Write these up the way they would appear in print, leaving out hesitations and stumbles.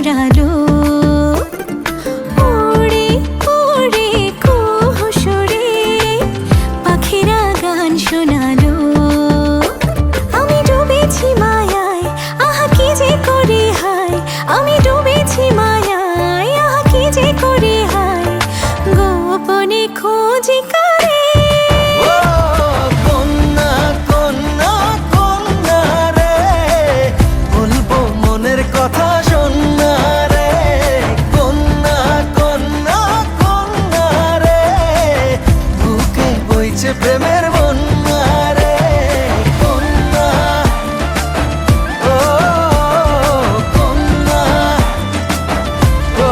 জড়ালো। ওরে ওরে কুহু সুরে পাখিরা গান শোনালো। আমি ডুবেছি মায়ায়, আহা কি যে করি হায়। আমি ডুবেছি মায়ায়, আহা কি যে করি হায়। গোপনে খোঁজি করে কথা শোনা রে কন্যা কন্যা কন্যা রে, বুকে বইছে প্রেমের বন্যা রে কন্যা। ও কন্যা, ও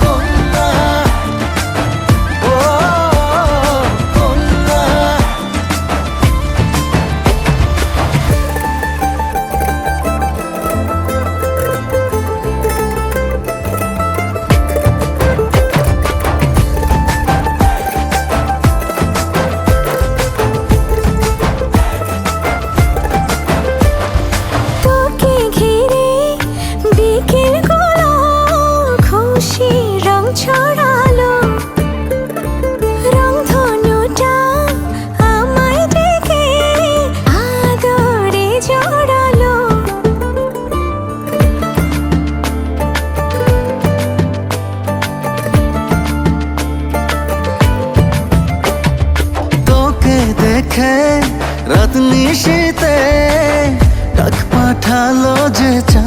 কন্যা, ও কন্যা। ছড়ালো রংধনুটা আমায় ডেকে আদরে জড়ালো। তোকে দেখে রাত নিশীতে ডাক পাঠালো যে চা।